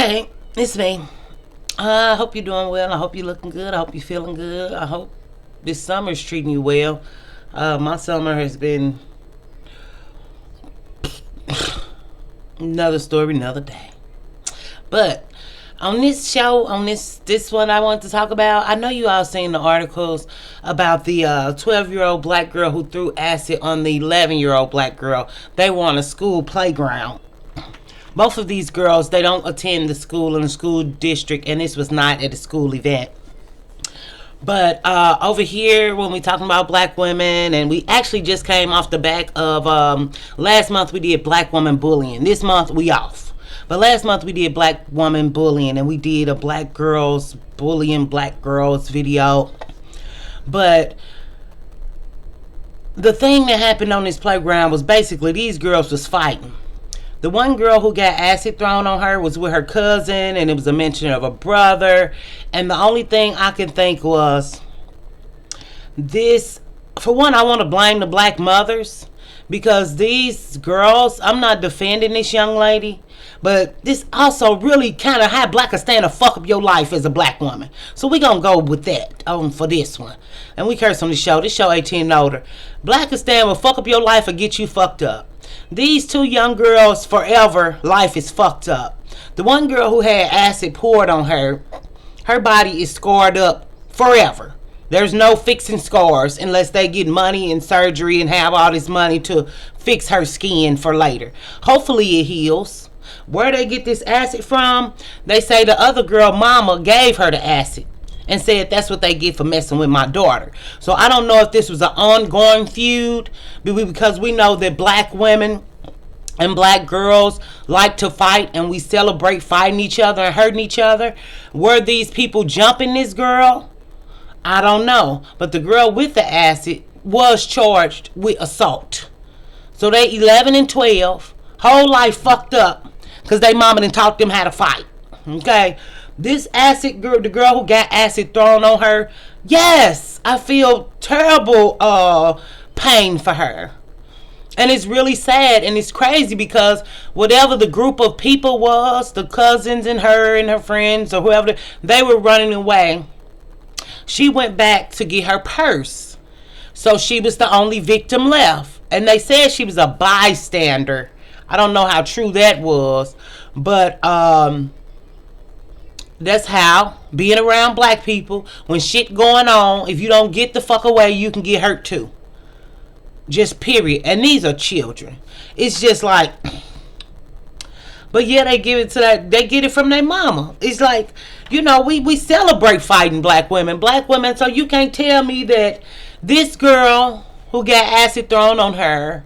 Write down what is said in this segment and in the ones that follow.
Hey, it's me. I hope you're doing well. I hope you're looking good. I hope you're feeling good. I hope this summer's treating you well. My summer has been another story, another day. But on this show, on this one I want to talk about, I know you all seen the articles about the 12-year-old black girl who threw acid on the 11-year-old black girl. They were on a school playground. Both of these girls, they don't attend the school in the school district, and this was not at a school event. But over here, when we talking about black women, and we actually just came off the back of last month we did black woman bullying. This month we off. But last month we did black woman bullying, and we did a black girls bullying black girls video. But the thing that happened on this playground was basically these girls was fighting. The one girl who got acid thrown on her was with her cousin, and it was a mention of a brother. And the only thing I could think was this. For one, I want to blame the black mothers, because these girls, I'm not defending this young lady, but this also really kind of how black can stand to fuck up your life as a black woman. So we gonna go with that for this one. And we curse on the show. This show 18 and older. Black can stand will fuck up your life or get you fucked up. These two young girls, forever, life is fucked up. The one girl who had acid poured on her, her body is scarred up forever. There's no fixing scars unless they get money and surgery and have all this money to fix her skin for later. Hopefully it heals. Where they get this acid from, they say the other girl mama gave her the acid and said that's what they get for messing with my daughter. So I don't know if this was an ongoing feud, because we know that black women and black girls like to fight, and we celebrate fighting each other and hurting each other. Were these people jumping this girl? I don't know. But the girl with the acid was charged with assault. So they 11 and 12, whole life fucked up because they mama done taught them how to fight. Okay? This acid girl, the girl who got acid thrown on her, yes, I feel terrible pain for her. And it's really sad, and it's crazy, because whatever the group of people was, the cousins and her friends or whoever, they were running away. She went back to get her purse. So she was the only victim left. And they said she was a bystander. I don't know how true that was, but that's how, being around black people, when shit going on, if you don't get the fuck away, you can get hurt too. Just period. And these are children. It's just like, but yeah, they give it to that, they get it from their mama. It's like, you know, we celebrate fighting black women, so you can't tell me that this girl who got acid thrown on her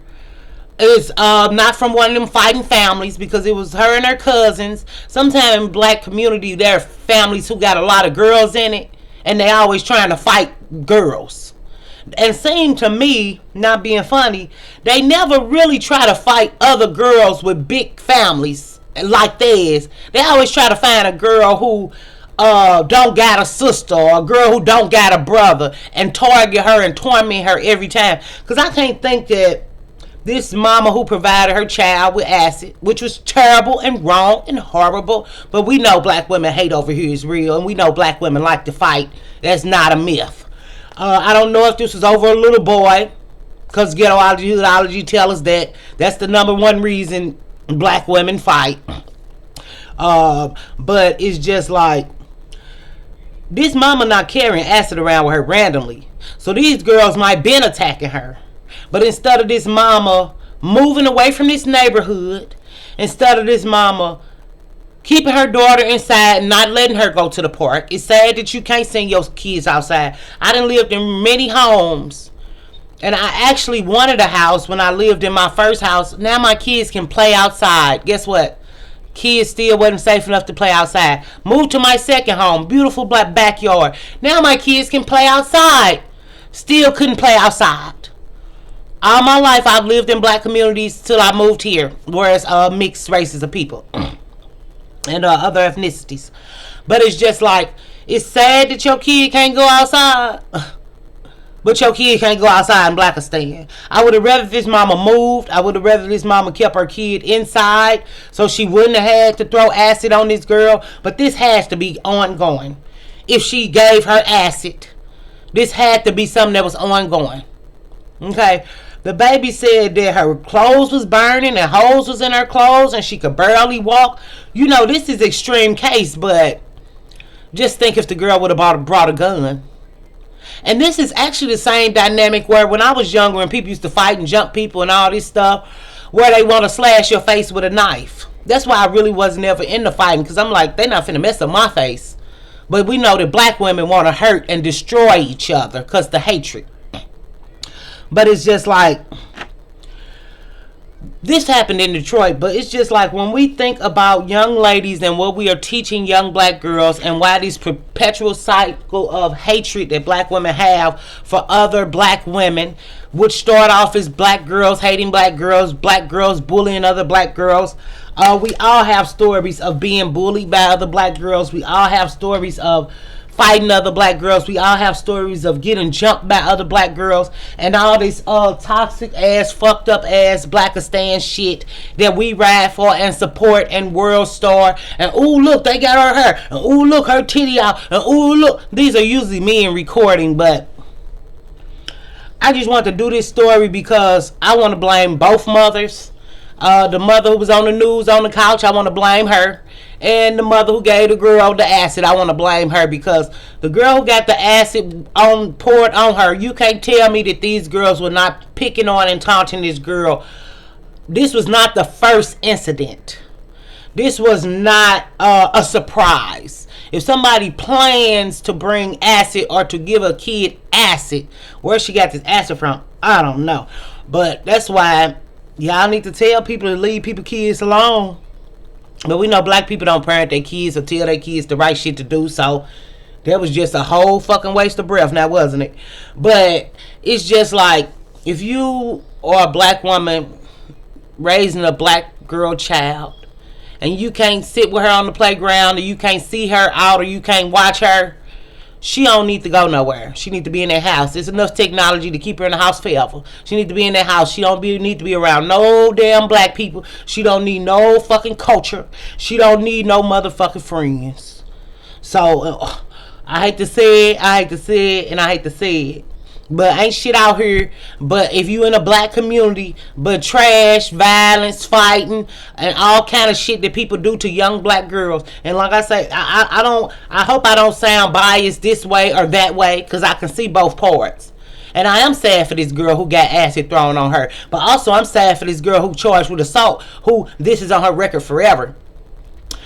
is not from one of them fighting families, because it was her and her cousins. Sometimes in black community, there are families who got a lot of girls in it, and they always trying to fight girls. And seemed to me, not being funny, they never really try to fight other girls with big families like theirs. They always try to find a girl who don't got a sister, or a girl who don't got a brother, and target her and torment her every time. Because I can't think that this mama who provided her child with acid, which was terrible and wrong and horrible, but we know black women hate over here is real, and we know black women like to fight. That's not a myth. I don't know if this was over a little boy, because ghettoology tell us that that's the number one reason black women fight. But it's just like, this mama not carrying acid around with her randomly. So these girls might been attacking her. But instead of this mama moving away from this neighborhood, instead of this mama keeping her daughter inside and not letting her go to the park. It's sad that you can't send your kids outside. I done lived in many homes, and I actually wanted a house when I lived in my first house. Now my kids can play outside. Guess what? Kids still wasn't safe enough to play outside. Moved to my second home. Beautiful black backyard. Now my kids can play outside. Still couldn't play outside. All my life I've lived in black communities till I moved here, whereas mixed races of people and other ethnicities. But it's just like, it's sad that your kid can't go outside, But your kid can't go outside in Blackistan. I would have rather this mama moved. I would have rather this mama kept her kid inside so she wouldn't have had to throw acid on this girl. But this has to be ongoing. If she gave her acid, this had to be something that was ongoing. Okay? The baby said that her clothes was burning and holes was in her clothes and she could barely walk. You know, this is extreme case, but just think if the girl would have brought a gun. And this is actually the same dynamic where when I was younger and people used to fight and jump people and all this stuff, where they want to slash your face with a knife. That's why I really was never into fighting, because I'm like, they not finna mess up my face. But we know that black women want to hurt and destroy each other because the hatred. But it's just like, this happened in Detroit, but it's just like when we think about young ladies and what we are teaching young black girls and why this perpetual cycle of hatred that black women have for other black women, which start off as black girls hating black girls bullying other black girls. We all have stories of being bullied by other black girls. We all have stories of fighting other black girls. We all have stories of getting jumped by other black girls and all this toxic ass, fucked up ass Blackistan shit that we ride for and support and world star. And ooh, look, they got her hair. And ooh, look, her titty out. And ooh, look. These are usually me in recording, but I just want to do this story because I want to blame both mothers. The mother who was on the news on the couch, I want to blame her. And the mother who gave the girl the acid, I want to blame her, because the girl who got the acid poured on her, you can't tell me that these girls were not picking on and taunting this girl. This was not the first incident. This was not a surprise. If somebody plans to bring acid or to give a kid acid, where she got this acid from, I don't know. But that's why y'all need to tell people to leave kids alone. But we know black people don't parent their kids or tell their kids the right shit to do. So that was just a whole fucking waste of breath now, wasn't it? But it's just like, if you are a black woman raising a black girl child and you can't sit with her on the playground, or you can't see her out, or you can't watch her, she don't need to go nowhere. She need to be in that house. There's enough technology to keep her in the house forever. She need to be in that house. She don't need to be around no damn black people. She don't need no fucking culture. She don't need no motherfucking friends. So I hate to say it, and I hate to say it, but ain't shit out here. But if you in a black community, but trash, violence, fighting, and all kind of shit that people do to young black girls. And like I say, I hope I don't sound biased this way or that way, because I can see both parts. And I am sad for this girl who got acid thrown on her, but also I'm sad for this girl who charged with assault, who this is on her record forever.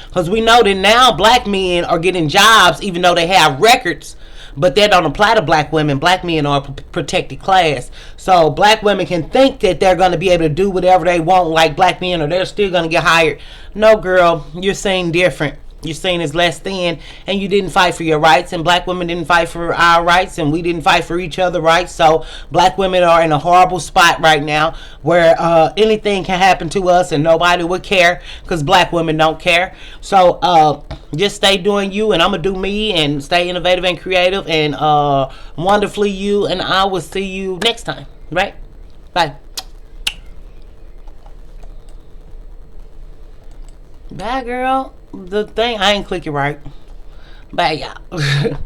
Because we know that now black men are getting jobs even though they have records, but that don't apply to black women. Black men are a protected class. So black women can think that they're going to be able to do whatever they want like black men, or they're still going to get hired. No, girl, you're seen different. You're seen as less than, and you didn't fight for your rights, and black women didn't fight for our rights, and we didn't fight for each other's rights. So black women are in a horrible spot right now where anything can happen to us and nobody would care, because black women don't care. So just stay doing you, and I'm gonna do me, and stay innovative and creative and wonderfully you, and I will see you next time. Right? Bye. Bye, girl. The thing, I ain't clicking right. Bye, y'all.